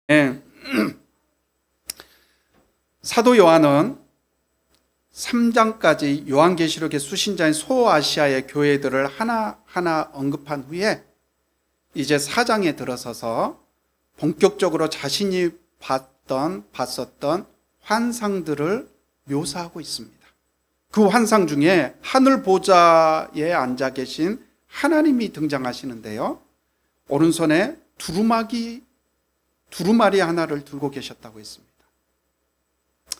예. 사도 요한은 3장까지 요한계시록의 수신자인 소아시아의 교회들을 하나하나 언급한 후에 이제 4장에 들어서서 본격적으로 자신이 봤었던 환상들을 묘사하고 있습니다. 그 환상 중에 하늘 보좌에 앉아 계신 하나님이 등장하시는데요, 오른손에 두루마리 하나를 들고 계셨다고 했습니다.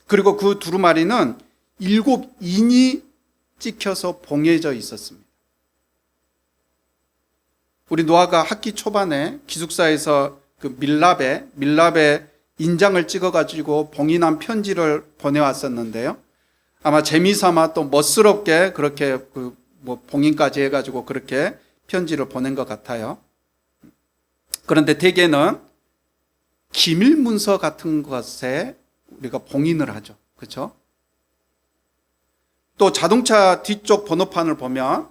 그리고 그 두루마리는 7인이 찍혀서 봉해져 있었습니다. 우리 노아가 학기 초반에 기숙사에서 그 밀랍에 인장을 찍어가지고 봉인한 편지를 보내왔었는데요, 아마 재미삼아 또 멋스럽게 그렇게 봉인까지 해가지고 그렇게 편지를 보낸 것 같아요. 그런데 대개는 기밀 문서 같은 것에 우리가 봉인을 하죠. 그렇죠? 또 자동차 뒤쪽 번호판을 보면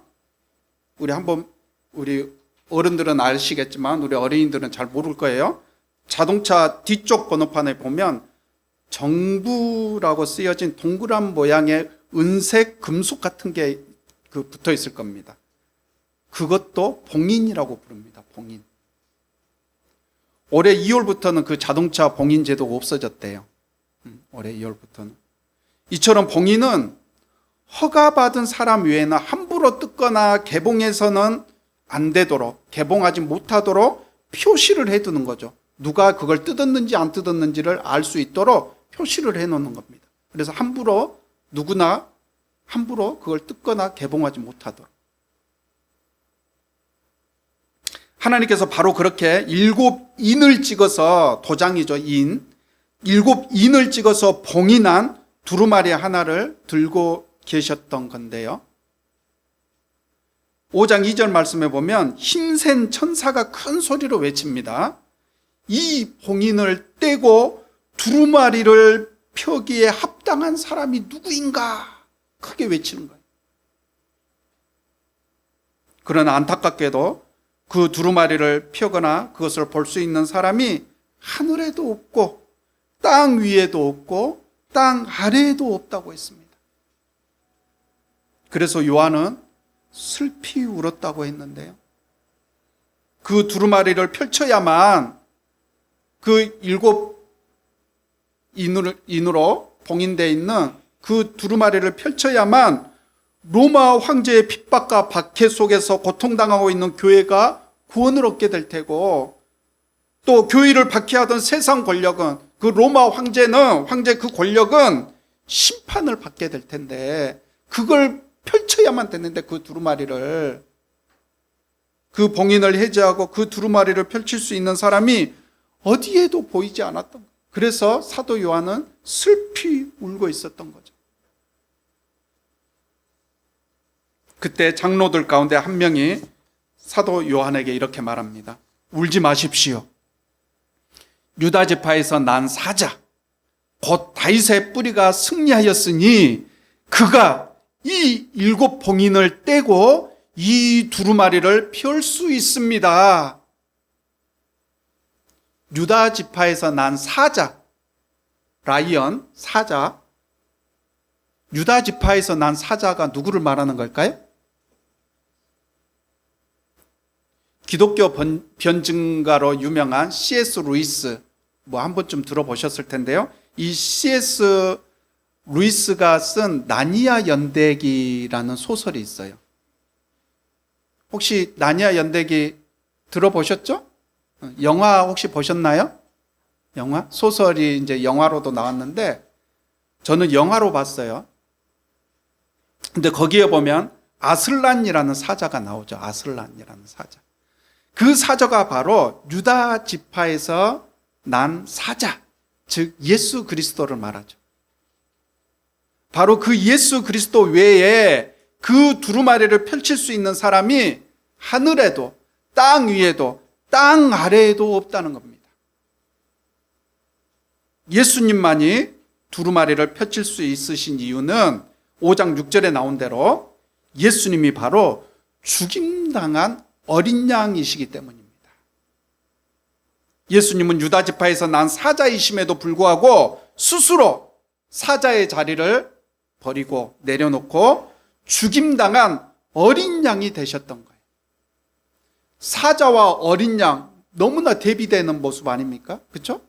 우리 어른들은 아시겠지만 우리 어린이들은 잘 모를 거예요. 자동차 뒤쪽 번호판에 보면 정부라고 쓰여진 동그란 모양의 은색 금속 같은 게 붙어 있을 겁니다. 그것도 봉인이라고 부릅니다. 봉인. 올해 2월부터는 그 자동차 봉인 제도가 없어졌대요. 올해 2월부터는. 이처럼 봉인은 허가받은 사람 외에는 함부로 뜯거나 개봉해서는 안 되도록, 개봉하지 못하도록 표시를 해두는 거죠. 누가 그걸 뜯었는지 안 뜯었는지를 알 수 있도록 표시를 해놓는 겁니다. 그래서 누구나 함부로 그걸 뜯거나 개봉하지 못하도록. 하나님께서 바로 그렇게 7인을 찍어서, 도장이죠, 7인을 찍어서 봉인한 두루마리 하나를 들고 계셨던 건데요, 5장 2절 말씀에 보면 힘센 천사가 큰 소리로 외칩니다. 이 봉인을 떼고 두루마리를 펴기에 합당한 사람이 누구인가? 크게 외치는 거예요. 그러나 안타깝게도 그 두루마리를 펴거나 그것을 볼 수 있는 사람이 하늘에도 없고 땅 위에도 없고 땅 아래에도 없다고 했습니다. 그래서 요한은 슬피 울었다고 했는데요, 그 두루마리를 펼쳐야만, 그 7인으로 봉인되어 있는 그 두루마리를 펼쳐야만 로마 황제의 핍박과 박해 속에서 고통당하고 있는 교회가 구원을 얻게 될 테고, 또 교회를 박해하던 세상 권력은, 그 로마 황제 그 권력은 심판을 받게 될 텐데, 그걸 펼쳐야만 되는데 그 두루마리를, 그 봉인을 해제하고 그 두루마리를 펼칠 수 있는 사람이 어디에도 보이지 않았던 거예요. 그래서 사도 요한은 슬피 울고 있었던 거죠. 그때 장로들 가운데 한 명이 사도 요한에게 이렇게 말합니다. 울지 마십시오. 유다 지파에서 난 사자, 곧 다윗의 뿌리가 승리하였으니 그가 이 7 봉인을 떼고 이 두루마리를 펼 수 있습니다. 유다 지파에서 난 사자, 라이언, 사자. 유다 지파에서 난 사자가 누구를 말하는 걸까요? 기독교 변증가로 유명한 C.S. 루이스, 한 번쯤 들어보셨을 텐데요, 이 C.S. 루이스가 쓴 나니아 연대기라는 소설이 있어요. 혹시 나니아 연대기 들어보셨죠? 영화 혹시 보셨나요? 영화? 소설이 이제 영화로도 나왔는데 저는 영화로 봤어요. 근데 거기에 보면 아슬란이라는 사자가 나오죠. 아슬란이라는 사자. 그 사자가 바로 유다 지파에서 난 사자, 즉 예수 그리스도를 말하죠. 바로 그 예수 그리스도 외에 그 두루마리를 펼칠 수 있는 사람이 하늘에도 땅 위에도 땅 아래에도 없다는 겁니다. 예수님만이 두루마리를 펼칠 수 있으신 이유는 5장 6절에 나온 대로 예수님이 바로 죽임당한 어린 양이시기 때문입니다. 예수님은 유다 지파에서 난 사자이심에도 불구하고 스스로 사자의 자리를 버리고 내려놓고 죽임당한 어린 양이 되셨던 거예요. 사자와 어린 양, 너무나 대비되는 모습 아닙니까? 그렇죠?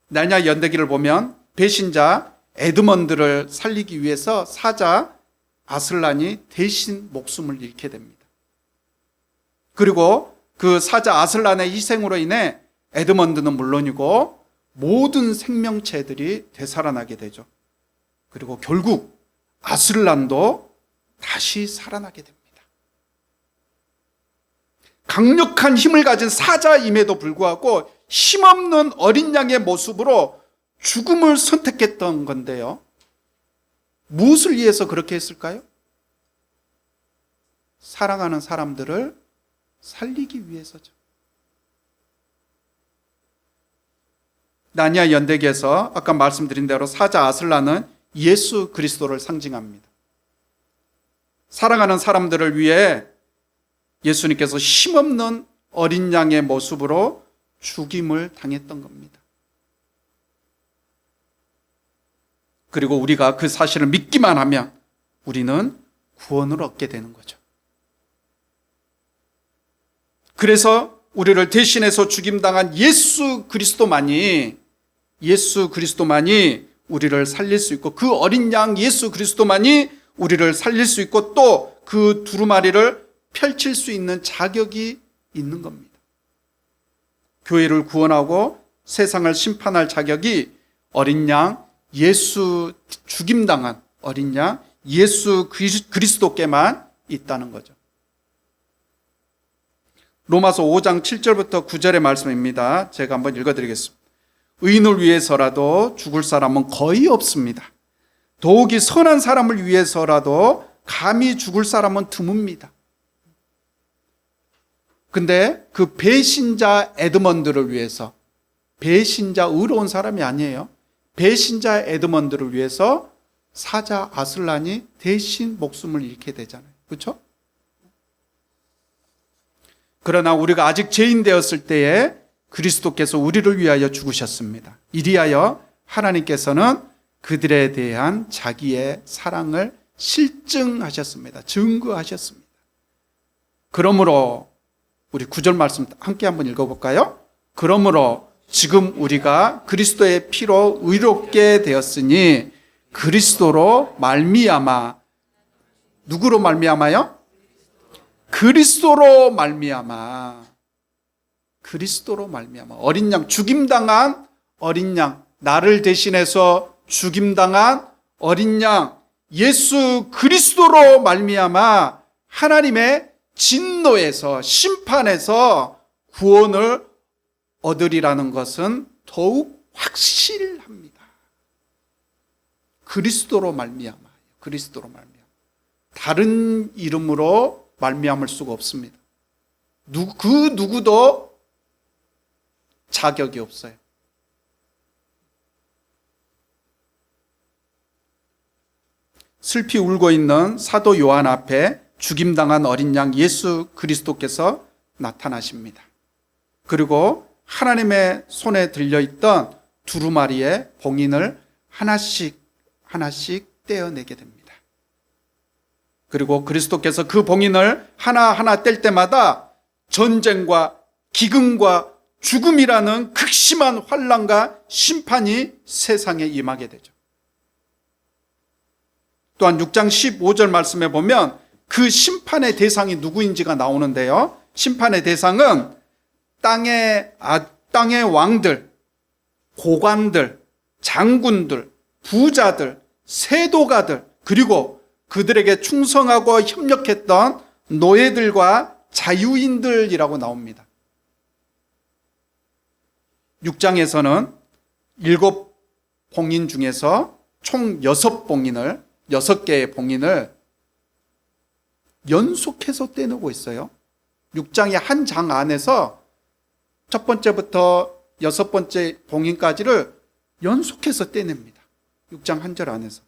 나냐 연대기를 보면 배신자 에드먼드를 살리기 위해서 사자 아슬란이 대신 목숨을 잃게 됩니다. 그리고 그 사자 아슬란의 희생으로 인해 에드먼드는 물론이고 모든 생명체들이 되살아나게 되죠. 그리고 결국 아슬란도 다시 살아나게 됩니다. 강력한 힘을 가진 사자임에도 불구하고 힘없는 어린 양의 모습으로 죽음을 선택했던 건데요. 무엇을 위해서 그렇게 했을까요? 사랑하는 사람들을 살리기 위해서죠. 나냐 연대기에서 아까 말씀드린 대로 사자 아슬란은 예수 그리스도를 상징합니다. 사랑하는 사람들을 위해 예수님께서 힘없는 어린 양의 모습으로 죽임을 당했던 겁니다. 그리고 우리가 그 사실을 믿기만 하면 우리는 구원을 얻게 되는 거죠. 그래서 우리를 대신해서 죽임당한 예수 그리스도만이 우리를 살릴 수 있고, 그 어린 양 예수 그리스도만이 우리를 살릴 수 있고, 또 그 두루마리를 펼칠 수 있는 자격이 있는 겁니다. 교회를 구원하고 세상을 심판할 자격이 어린 양 예수, 죽임당한 어린 양 예수 그리스도께만 있다는 거죠. 로마서 5장 7절부터 9절의 말씀입니다. 제가 한번 읽어드리겠습니다. 의인을 위해서라도 죽을 사람은 거의 없습니다. 더욱이 선한 사람을 위해서라도 감히 죽을 사람은 드뭅니다. 근데 그 배신자 에드먼드를 위해서, 배신자 의로운 사람이 아니에요. 배신자 에드먼드를 위해서 사자 아슬란이 대신 목숨을 잃게 되잖아요. 그렇죠? 그러나 우리가 아직 죄인 되었을 때에 그리스도께서 우리를 위하여 죽으셨습니다. 이리하여 하나님께서는 그들에 대한 자기의 사랑을 실증하셨습니다. 증거하셨습니다. 그러므로 우리 9절 말씀 함께 한번 읽어볼까요? 그러므로 지금 우리가 그리스도의 피로 의롭게 되었으니 그리스도로 말미암아, 누구로 말미암아요? 그리스도로 말미암아. 그리스도로 말미암아. 어린 양, 죽임당한 어린 양, 나를 대신해서 죽임당한 어린 양 예수 그리스도로 말미암아 하나님의 진노에서, 심판에서 구원을 얻으리라는 것은 더욱 확실합니다. 그리스도로 말미암아. 그리스도로 말미암아. 다른 이름으로 말미암을 수가 없습니다. 그 누구도 자격이 없어요. 슬피 울고 있는 사도 요한 앞에 죽임당한 어린 양 예수 그리스도께서 나타나십니다. 그리고 하나님의 손에 들려있던 두루마리의 봉인을 하나씩 떼어내게 됩니다. 그리고 그리스도께서 그 봉인을 하나하나 뗄 때마다 전쟁과 기근과 죽음이라는 극심한 환난과 심판이 세상에 임하게 되죠. 또한 6장 15절 말씀에 보면 그 심판의 대상이 누구인지가 나오는데요. 심판의 대상은 땅의 왕들, 고관들, 장군들, 부자들, 세도가들, 그리고 그들에게 충성하고 협력했던 노예들과 자유인들이라고 나옵니다. 6장에서는 7봉인 중에서 총 6개의 봉인을 연속해서 떼내고 있어요. 6장의 한 장 안에서 첫 번째부터 6번째 봉인까지를 연속해서 떼냅니다. 6장 한 절 안에서.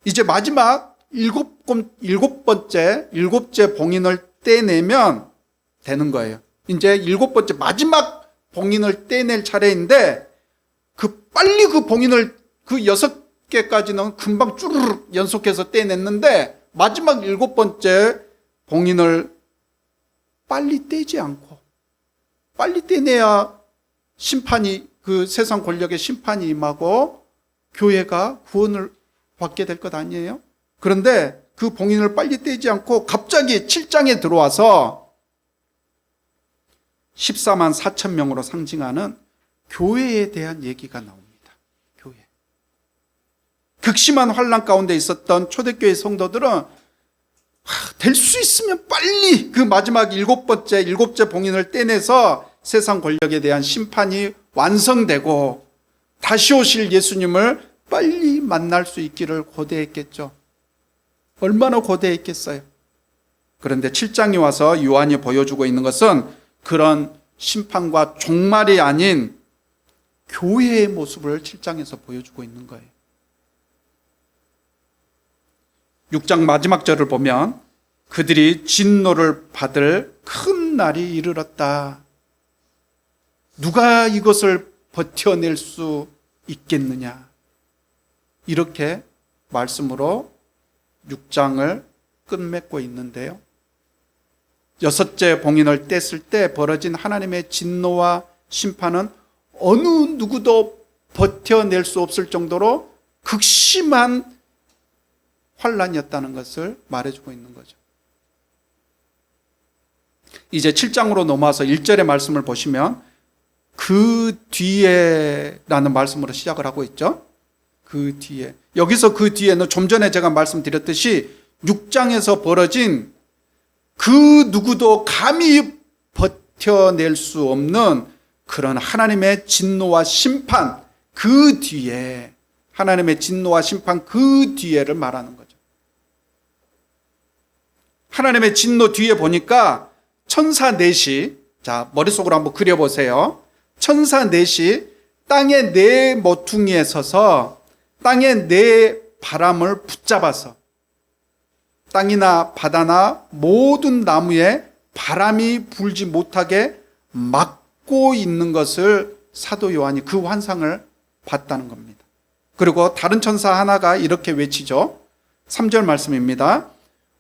이제 마지막 7번째 봉인을 떼내면 되는 거예요. 이제 7번째 마지막 봉인을 떼낼 차례인데 빨리 그 봉인을 그 6개까지는 금방 쭈르륵 연속해서 떼냈는데 마지막 7번째 봉인을 빨리 떼지 않고 빨리 떼내야 심판이 그 세상 권력의 심판이 임하고 교회가 구원을 받게 될 것 아니에요? 그런데 그 봉인을 빨리 떼지 않고 갑자기 7장에 들어와서 14만 4천 명으로 상징하는 교회에 대한 얘기가 나옵니다. 교회. 극심한 환난 가운데 있었던 초대교회 성도들은 될 수 있으면 빨리 그 마지막 7번째 봉인을 떼내서 세상 권력에 대한 심판이 완성되고 다시 오실 예수님을 빨리 만날 수 있기를 고대했겠죠. 얼마나 고대했겠어요. 그런데 7장이 와서 요한이 보여주고 있는 것은 그런 심판과 종말이 아닌 교회의 모습을 7장에서 보여주고 있는 거예요. 6장 마지막 절을 보면 그들이 진노를 받을 큰 날이 이르렀다. 누가 이것을 버텨낼 수 있겠느냐. 이렇게 말씀으로 6장을 끝맺고 있는데요. 6째 봉인을 뗐을 때 벌어진 하나님의 진노와 심판은 어느 누구도 버텨낼 수 없을 정도로 극심한 환란이었다는 것을 말해주고 있는 거죠. 이제 7장으로 넘어와서 1절의 말씀을 보시면 그 뒤에 라는 말씀으로 시작을 하고 있죠. 그 뒤에. 여기서 그 뒤에는 좀 전에 제가 말씀드렸듯이 6장에서 벌어진 그 누구도 감히 버텨낼 수 없는 그런 하나님의 진노와 심판, 그 뒤에, 하나님의 진노와 심판 그 뒤에를 말하는 거죠. 하나님의 진노 뒤에 보니까 천사 넷이, 자, 머릿속으로 한번 그려보세요. 천사 넷이 땅의 네 모퉁이에 서서 땅의 네 바람을 붙잡아서 땅이나 바다나 모든 나무에 바람이 불지 못하게 막고 있는 것을 사도 요한이 그 환상을 봤다는 겁니다. 그리고 다른 천사 하나가 이렇게 외치죠. 3절 말씀입니다.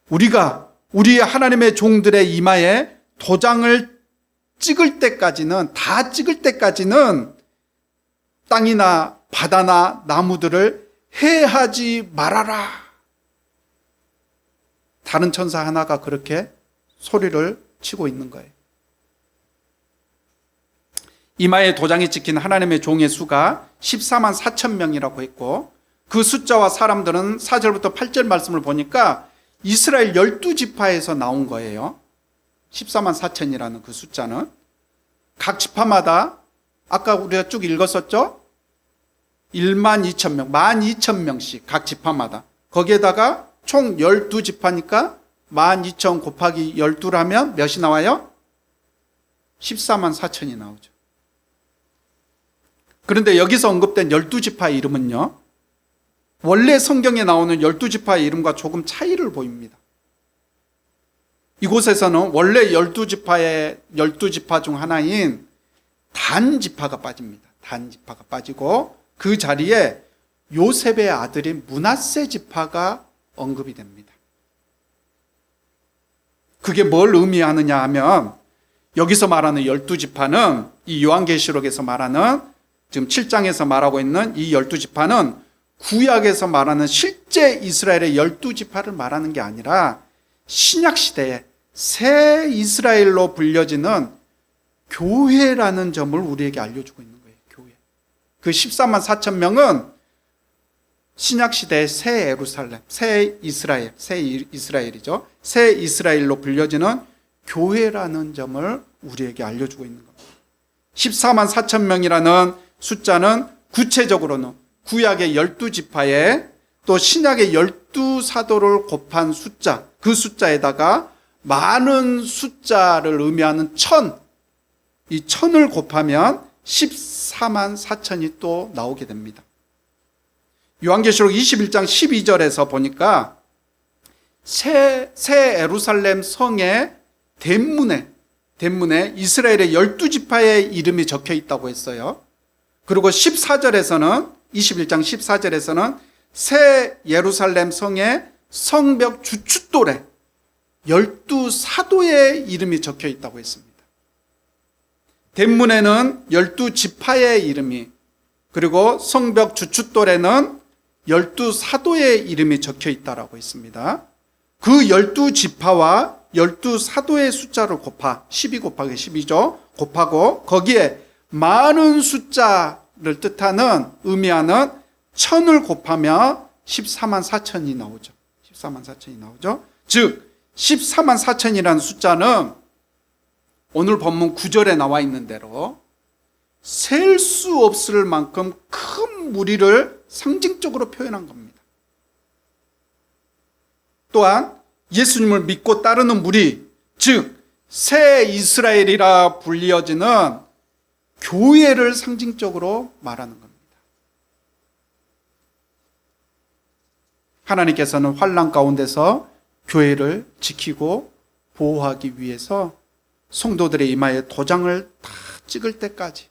우리가 우리 하나님의 종들의 이마에 도장을 찍을 때까지는, 다 찍을 때까지는 땅이나 바다나 나무들을 해하지 말아라. 다른 천사 하나가 그렇게 소리를 치고 있는 거예요. 이마에 도장이 찍힌 하나님의 종의 수가 14만 4천 명이라고 했고, 그 숫자와 사람들은 4절부터 8절 말씀을 보니까 이스라엘 12지파에서 나온 거예요. 14만 4천이라는 그 숫자는 각 지파마다 아까 우리가 쭉 읽었었죠? 1만 2천 명, 12,000명씩 각 지파마다. 거기에다가 총 12지파니까 12,000 곱하기 12라면 몇이 나와요? 14만 4천이 나오죠. 그런데 여기서 언급된 12지파의 이름은요, 원래 성경에 나오는 12지파의 이름과 조금 차이를 보입니다. 이곳에서는 원래 12지파 중 하나인 단 지파가 빠집니다. 단 지파가 빠지고 그 자리에 요셉의 아들인 므낫세 지파가 언급이 됩니다. 그게 뭘 의미하느냐 하면, 여기서 말하는 12지파는 이 요한계시록에서 말하는, 지금 7장에서 말하고 있는 이 12지파는 구약에서 말하는 실제 이스라엘의 12지파를 말하는 게 아니라 신약시대에 새 이스라엘로 불려지는 교회라는 점을 우리에게 알려주고 있는 거예요. 교회. 그 14만 4천 명은 신약시대의 새 예루살렘, 새 이스라엘이죠. 새 이스라엘로 불려지는 교회라는 점을 우리에게 알려주고 있는 겁니다. 14만 4천 명이라는 숫자는 구체적으로는 구약의 12지파에 또 신약의 12사도를 곱한 숫자, 그 숫자에다가 많은 숫자를 의미하는 천, 이 천을 곱하면 14만 4천이 또 나오게 됩니다. 요한계시록 21장 12절에서 보니까 새 예루살렘 성의 대문에 대문에 이스라엘의 12지파의 이름이 적혀 있다고 했어요. 그리고 14절에서는 21장 14절에서는 새 예루살렘 성의 성벽 주춧돌에 12사도의 이름이 적혀 있다고 했습니다. 대문에는 12지파의 이름이, 그리고 성벽 주춧돌에는 12사도의 이름이 적혀 있다고 했습니다. 그 12지파와 12사도의 숫자를 12 곱하기 12죠. 곱하고 거기에 많은 숫자를 뜻하는, 의미하는 1000을 곱하면 14만 4천이 나오죠. 14만 4천이 나오죠. 즉 14만 4천이라는 숫자는 오늘 본문 9절에 나와 있는 대로 셀 수 없을 만큼 큰 무리를 상징적으로 표현한 겁니다. 또한 예수님을 믿고 따르는 무리, 즉 새 이스라엘이라 불리어지는 교회를 상징적으로 말하는 겁니다. 하나님께서는 환난 가운데서 교회를 지키고 보호하기 위해서 성도들의 이마에 도장을 다 찍을 때까지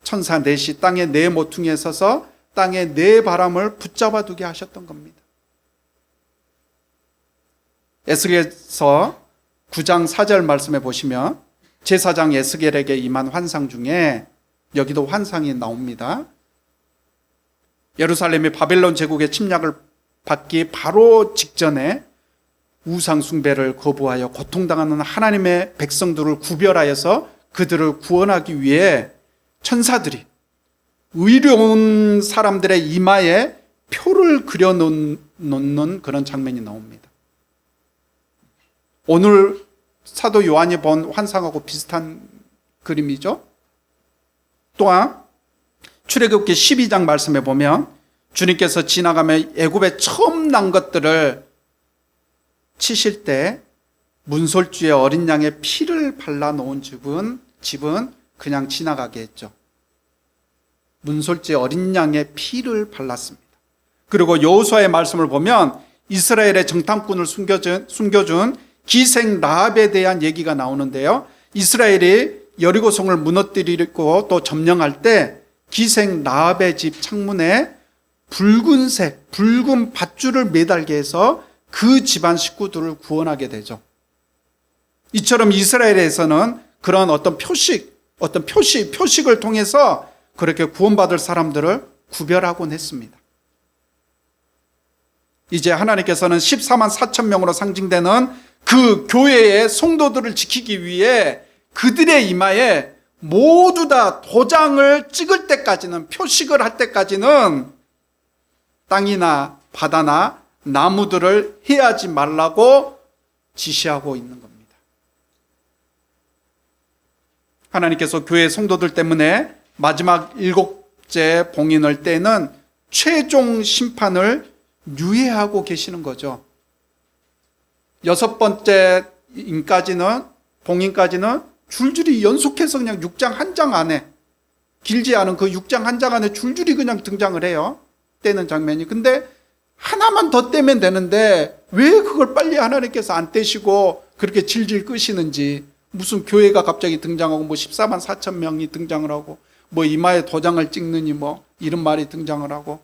천사 넷이 땅의 네 모퉁이에 서서 땅의 네 바람을 붙잡아 두게 하셨던 겁니다. 에스겔서 9장 4절 말씀해 보시면 제사장 에스겔에게 임한 환상 중에 여기도 환상이 나옵니다. 예루살렘이 바벨론 제국의 침략을 받기 바로 직전에 우상 숭배를 거부하여 고통당하는 하나님의 백성들을 구별하여서 그들을 구원하기 위해 천사들이 의로운 사람들의 이마에 표를 그려놓는 그런 장면이 나옵니다. 오늘 사도 요한이 본 환상하고 비슷한 그림이죠. 또한 출애굽기 12장 말씀에 보면 주님께서 지나가며 애굽에 처음 난 것들을 치실 때 문설주에 어린 양의 피를 발라놓은 집은 그냥 지나가게 했죠. 문설주에 어린 양의 피를 발랐습니다. 그리고 여호수아의 말씀을 보면 이스라엘의 정탐꾼을 숨겨준 기생 라합에 대한 얘기가 나오는데요. 이스라엘이 여리고성을 무너뜨리고 또 점령할 때 기생 라합의 집 창문에 붉은 밧줄을 매달게 해서 그 집안 식구들을 구원하게 되죠. 이처럼 이스라엘에서는 그런 어떤 표식을 통해서 그렇게 구원받을 사람들을 구별하곤 했습니다. 이제 하나님께서는 14만 4천 명으로 상징되는 그 교회의 성도들을 지키기 위해 그들의 이마에 모두 다 도장을 찍을 때까지는, 표식을 할 때까지는 땅이나 바다나 나무들을 해하지 말라고 지시하고 있는 겁니다. 하나님께서 교회 성도들 때문에 마지막 7째 봉인을 떼는 최종 심판을 유예하고 계시는 거죠. 6번째 봉인까지는 줄줄이 연속해서 그냥 6장 한 장 안에, 길지 않은 그 6장 한 장 안에 줄줄이 그냥 등장을 해요. 떼는 장면이. 근데 하나만 더 떼면 되는데 왜 그걸 빨리 하나님께서 안 떼시고 그렇게 질질 끄시는지, 무슨 교회가 갑자기 등장하고 14만 4천 명이 등장을 하고 이마에 도장을 찍느니 이런 말이 등장을 하고,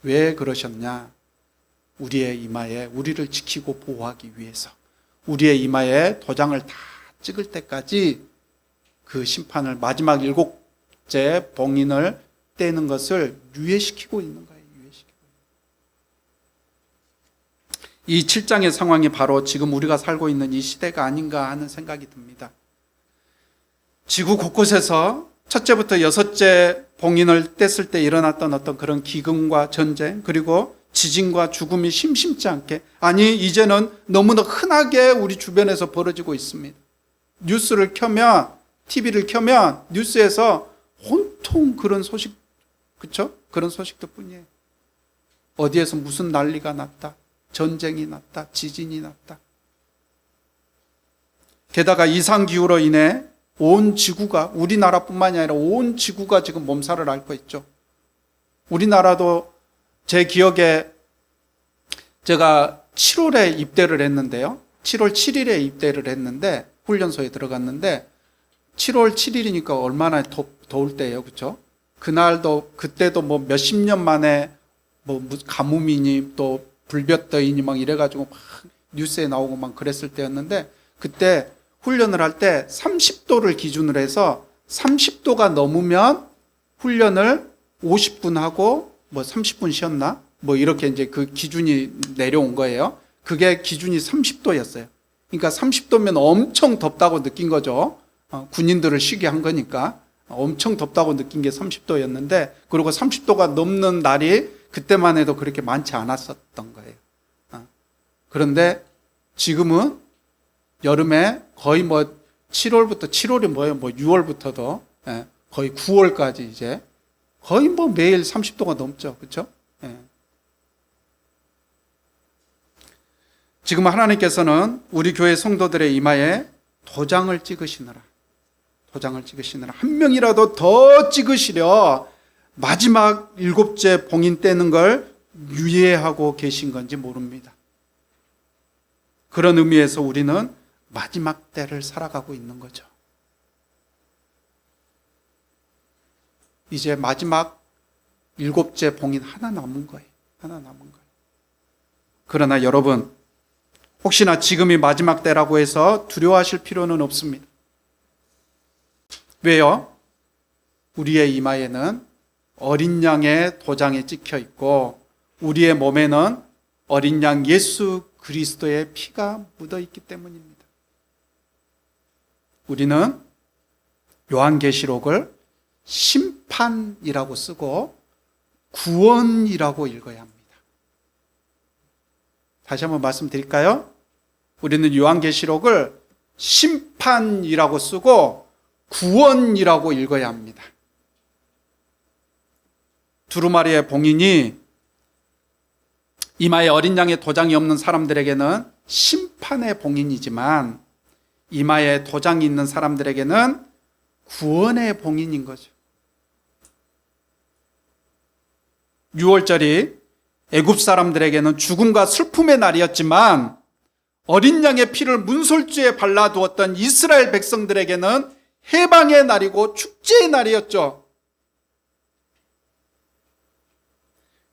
왜 그러셨냐? 우리의 이마에, 우리를 지키고 보호하기 위해서 우리의 이마에 도장을 다 찍을 때까지 그 심판을, 마지막 7째 봉인을 떼는 것을 유예시키고 있는 거예요. 이 7장의 상황이 바로 지금 우리가 살고 있는 이 시대가 아닌가 하는 생각이 듭니다. 지구 곳곳에서 첫째부터 6째 봉인을 뗐을 때 일어났던 어떤 그런 기근과 전쟁, 그리고 지진과 죽음이 심심치 않게, 아니 이제는 너무나 흔하게 우리 주변에서 벌어지고 있습니다. 뉴스를 켜면, TV를 켜면 뉴스에서 온통 그런 소식, 그렇죠? 그런 소식들 뿐이에요. 어디에서 무슨 난리가 났다, 전쟁이 났다, 지진이 났다. 게다가 이상기후로 인해 온 지구가, 우리나라뿐만이 아니라 온 지구가 지금 몸살을 앓고 있죠. 우리나라도 제 기억에 제가 7월에 입대를 했는데요. 7월 7일에 입대를 했는데 훈련소에 들어갔는데 7월 7일이니까 얼마나 더울 때예요, 그렇죠? 그때도 뭐 몇십 년 만에 뭐 가뭄이니 또 불볕더위니 막 이래가지고 막 뉴스에 나오고 막 그랬을 때였는데, 그때 훈련을 할 때 30도를 기준으로 해서 30도가 넘으면 훈련을 50분 하고 뭐 30분 쉬었나? 뭐 이렇게 이제 그 기준이 내려온 거예요. 그게 기준이 30도였어요. 그러니까 30도면 엄청 덥다고 느낀 거죠. 군인들을 쉬게 한 거니까. 엄청 덥다고 느낀 게 30도였는데, 그리고 30도가 넘는 날이 그때만 해도 그렇게 많지 않았었던 거예요. 그런데 지금은 여름에 거의 뭐 7월이 뭐예요? 뭐 6월부터도 거의 9월까지 이제 거의 뭐 매일 30도가 넘죠. 그렇죠? 지금 하나님께서는 우리 교회 성도들의 이마에 도장을 찍으시느라 한 명이라도 더 찍으시려 마지막 7째 봉인 떼는 걸 유예하고 계신 건지 모릅니다. 그런 의미에서 우리는 마지막 때를 살아가고 있는 거죠. 이제 마지막 7째 봉인 하나 남은 거예요. 그러나 여러분, 혹시나 지금이 마지막 때라고 해서 두려워하실 필요는 없습니다. 왜요? 우리의 이마에는 어린 양의 도장이 찍혀 있고 우리의 몸에는 어린 양 예수 그리스도의 피가 묻어 있기 때문입니다. 우리는 요한계시록을 심판이라고 쓰고 구원이라고 읽어야 합니다. 다시 한번 말씀드릴까요? 우리는 요한계시록을 심판이라고 쓰고 구원이라고 읽어야 합니다. 두루마리의 봉인이 이마에 어린 양의 도장이 없는 사람들에게는 심판의 봉인이지만 이마에 도장이 있는 사람들에게는 구원의 봉인인 거죠. 6월절이 애굽 사람들에게는 죽음과 슬픔의 날이었지만 어린 양의 피를 문설주에 발라두었던 이스라엘 백성들에게는 해방의 날이고 축제의 날이었죠.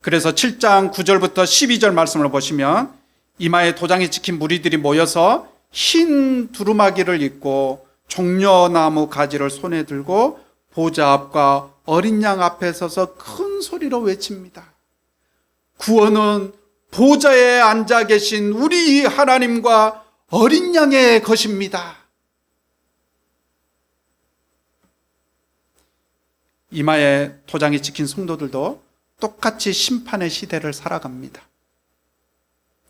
그래서 7장 9절부터 12절 말씀을 보시면 이마에 도장이 찍힌 무리들이 모여서 흰 두루마기를 입고 종려나무 가지를 손에 들고 보좌 앞과 어린 양 앞에 서서 큰 소리로 외칩니다. 구원은 보좌에 앉아 계신 우리 하나님과 어린 양의 것입니다. 이마에 도장이 찍힌 성도들도 똑같이 심판의 시대를 살아갑니다.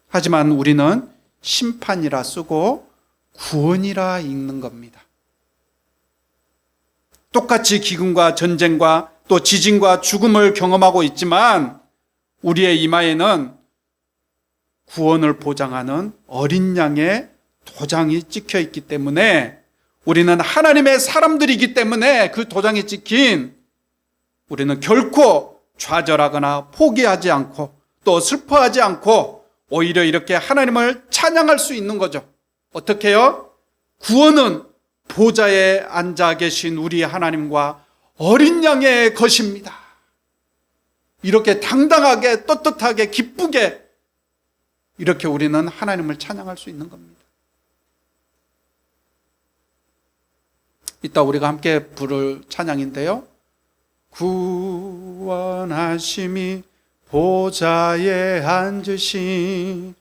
하지만 우리는 심판이라 쓰고 구원이라 읽는 겁니다. 똑같이 기근과 전쟁과 또 지진과 죽음을 경험하고 있지만 우리의 이마에는 구원을 보장하는 어린 양의 도장이 찍혀 있기 때문에 우리는 하나님의 사람들이기 때문에 그 도장이 찍힌 우리는 결코 좌절하거나 포기하지 않고 또 슬퍼하지 않고 오히려 이렇게 하나님을 찬양할 수 있는 거죠. 어떻게요? 구원은 보좌에 앉아 계신 우리 하나님과 어린 양의 것입니다. 이렇게 당당하게 떳떳하게 기쁘게 이렇게 우리는 하나님을 찬양할 수 있는 겁니다. 이따 우리가 함께 부를 찬양인데요, 구원하심이 보좌에 앉으신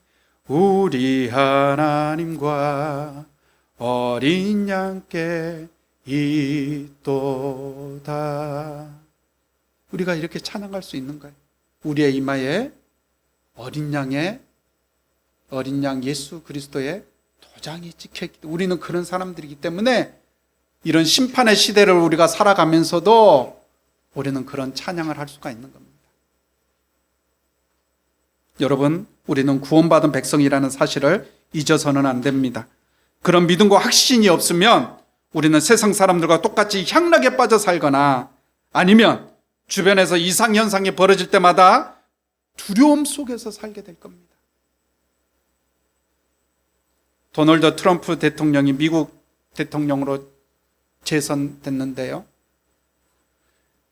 우리 하나님과 어린 양께 있도다. 우리가 이렇게 찬양할 수 있는 거예요. 우리의 이마에 어린 양 예수 그리스도의 도장이 찍혀있기 때문에 우리는 그런 사람들이기 때문에 이런 심판의 시대를 우리가 살아가면서도 우리는 그런 찬양을 할 수가 있는 겁니다. 여러분, 우리는 구원받은 백성이라는 사실을 잊어서는 안 됩니다. 그런 믿음과 확신이 없으면 우리는 세상 사람들과 똑같이 향락에 빠져 살거나 아니면 주변에서 이상현상이 벌어질 때마다 두려움 속에서 살게 될 겁니다. 도널드 트럼프 대통령이 미국 대통령으로 재선됐는데요.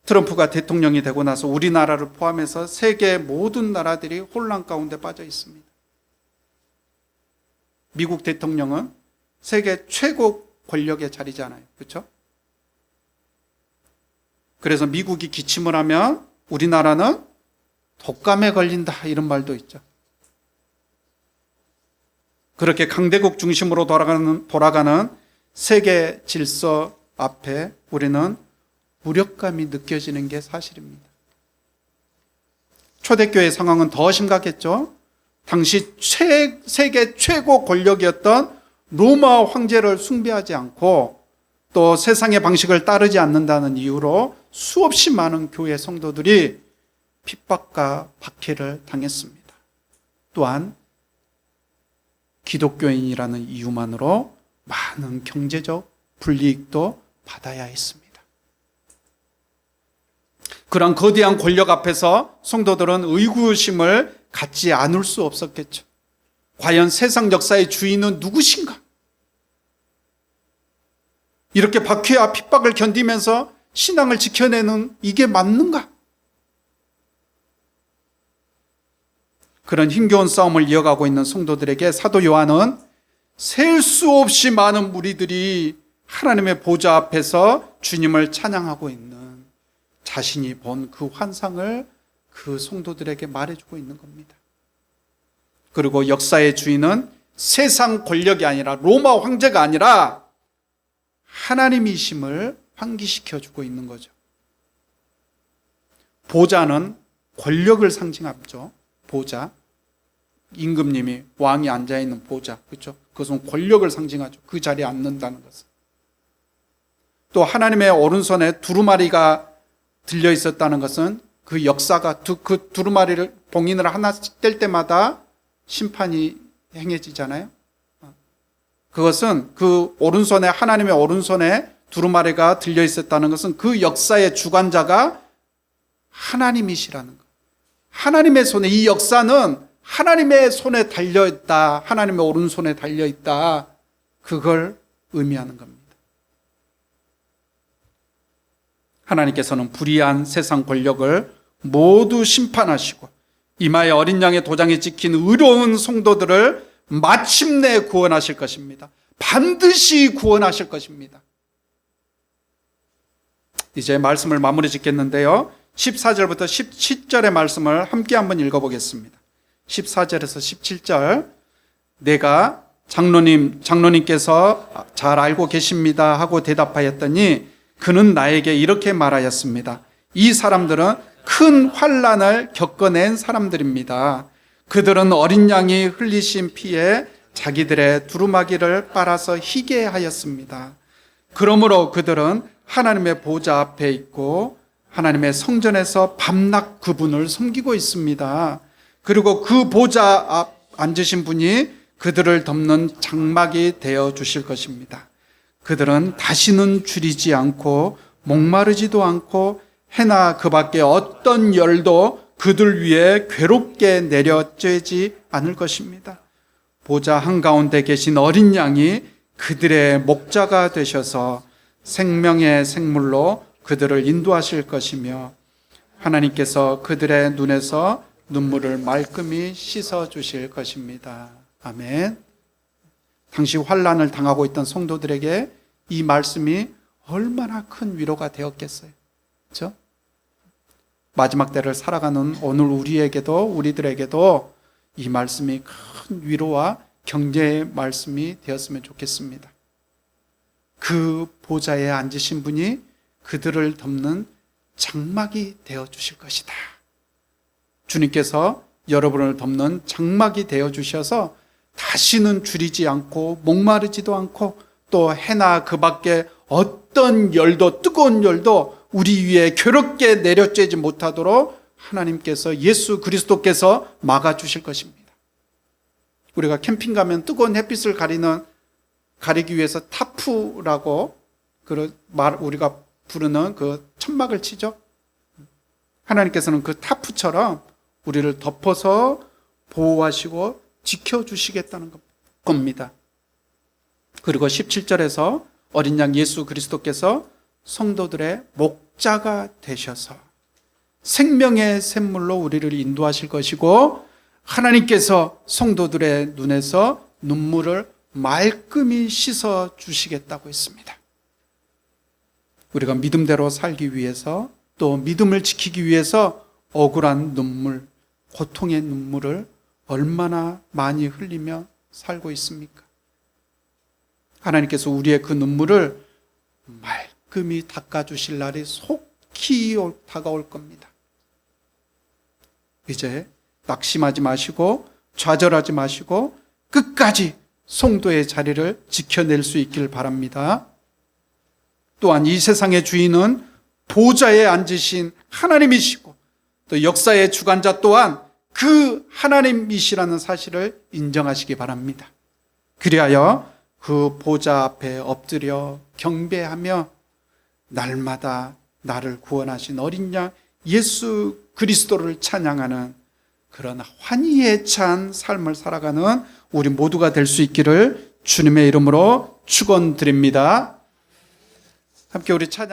트럼프가 대통령이 되고 나서 우리나라를 포함해서 세계 모든 나라들이 혼란 가운데 빠져 있습니다. 미국 대통령은 세계 최고 권력의 자리잖아요. 그렇죠? 그래서 미국이 기침을 하면 우리나라는 독감에 걸린다 이런 말도 있죠. 그렇게 강대국 중심으로 돌아가는 세계 질서 앞에 우리는 무력감이 느껴지는 게 사실입니다. 초대교회 상황은 더 심각했죠. 당시 세계 최고 권력이었던 로마 황제를 숭배하지 않고 또 세상의 방식을 따르지 않는다는 이유로 수없이 많은 교회 성도들이 핍박과 박해를 당했습니다. 또한 기독교인이라는 이유만으로 많은 경제적 불이익도 받아야 했습니다. 그런 거대한 권력 앞에서 성도들은 의구심을 갖지 않을 수 없었겠죠. 과연 세상 역사의 주인은 누구신가? 이렇게 박해와 핍박을 견디면서 신앙을 지켜내는 이게 맞는가? 그런 힘겨운 싸움을 이어가고 있는 성도들에게 사도 요한은 셀 수 없이 많은 무리들이 하나님의 보좌 앞에서 주님을 찬양하고 있는 자신이 본 그 환상을 그 성도들에게 말해주고 있는 겁니다. 그리고 역사의 주인은 세상 권력이 아니라 로마 황제가 아니라 하나님이심을 환기시켜주고 있는 거죠. 보좌는 권력을 상징하죠. 보좌. 임금님이 왕이 앉아있는 보좌. 그렇죠? 그것은 권력을 상징하죠. 그 자리에 앉는다는 것은. 또 하나님의 오른손에 두루마리가 들려 있었다는 것은 그 역사가 그 두루마리를 봉인을 하나씩 뗄 때마다 심판이 행해지잖아요. 그것은 그 오른손에 하나님의 오른손에 두루마리가 들려 있었다는 것은 그 역사의 주관자가 하나님이시라는 것. 하나님의 손에 이 역사는 하나님의 손에 달려 있다. 하나님의 오른손에 달려 있다. 그걸 의미하는 겁니다. 하나님께서는 불의한 세상 권력을 모두 심판하시고 이마에 어린 양의 도장이 찍힌 의로운 성도들을 마침내 구원하실 것입니다. 반드시 구원하실 것입니다. 이제 말씀을 마무리 짓겠는데요. 14절부터 17절의 말씀을 함께 한번 읽어보겠습니다. 14절에서 17절. 내가 장로님께서 잘 알고 계십니다 하고 대답하였더니 그는 나에게 이렇게 말하였습니다. 이 사람들은 큰 환난을 겪어낸 사람들입니다. 그들은 어린 양이 흘리신 피에 자기들의 두루마기를 빨아서 희게 하였습니다. 그러므로 그들은 하나님의 보좌 앞에 있고 하나님의 성전에서 밤낮 그분을 섬기고 있습니다. 그리고 그 보좌 앞 앉으신 분이 그들을 덮는 장막이 되어 주실 것입니다. 그들은 다시는 줄이지 않고 목마르지도 않고 해나 그 밖에 어떤 열도 그들 위에 괴롭게 내려쬐지 않을 것입니다. 보좌 한가운데 계신 어린 양이 그들의 목자가 되셔서 생명의 생물로 그들을 인도하실 것이며 하나님께서 그들의 눈에서 눈물을 말끔히 씻어 주실 것입니다. 아멘. 당시 환난을 당하고 있던 성도들에게 이 말씀이 얼마나 큰 위로가 되었겠어요. 그렇죠? 마지막 때를 살아가는 오늘 우리들에게도 이 말씀이 큰 위로와 경제의 말씀이 되었으면 좋겠습니다. 그 보좌에 앉으신 분이 그들을 덮는 장막이 되어 주실 것이다. 주님께서 여러분을 덮는 장막이 되어 주셔서 다시는 줄이지 않고 목마르지도 않고 또 해나 그 밖에 어떤 열도 뜨거운 열도 우리 위에 괴롭게 내려쬐지 못하도록 하나님께서 예수 그리스도께서 막아주실 것입니다. 우리가 캠핑 가면 뜨거운 햇빛을 가리기 위해서 타프라고 우리가 부르는 그 천막을 치죠. 하나님께서는 그 타프처럼 우리를 덮어서 보호하시고 지켜주시겠다는 겁니다. 그리고 17절에서 어린 양 예수 그리스도께서 성도들의 목자가 되셔서 생명의 샘물로 우리를 인도하실 것이고, 하나님께서 성도들의 눈에서 눈물을 말끔히 씻어 주시겠다고 했습니다. 우리가 믿음대로 살기 위해서, 또 믿음을 지키기 위해서 억울한 눈물, 고통의 눈물을 얼마나 많이 흘리며 살고 있습니까? 하나님께서 우리의 그 눈물을 말끔히 닦아주실 날이 속히 다가올 겁니다. 이제 낙심하지 마시고 좌절하지 마시고 끝까지 성도의 자리를 지켜낼 수 있기를 바랍니다. 또한 이 세상의 주인은 보좌에 앉으신 하나님이시고, 또 역사의 주관자 또한 그 하나님이시라는 사실을 인정하시기 바랍니다. 그리하여 그 보좌 앞에 엎드려 경배하며 날마다 나를 구원하신 어린 양 예수 그리스도를 찬양하는 그런 환희에 찬 삶을 살아가는 우리 모두가 될 수 있기를 주님의 이름으로 축원드립니다. 함께 우리 찬양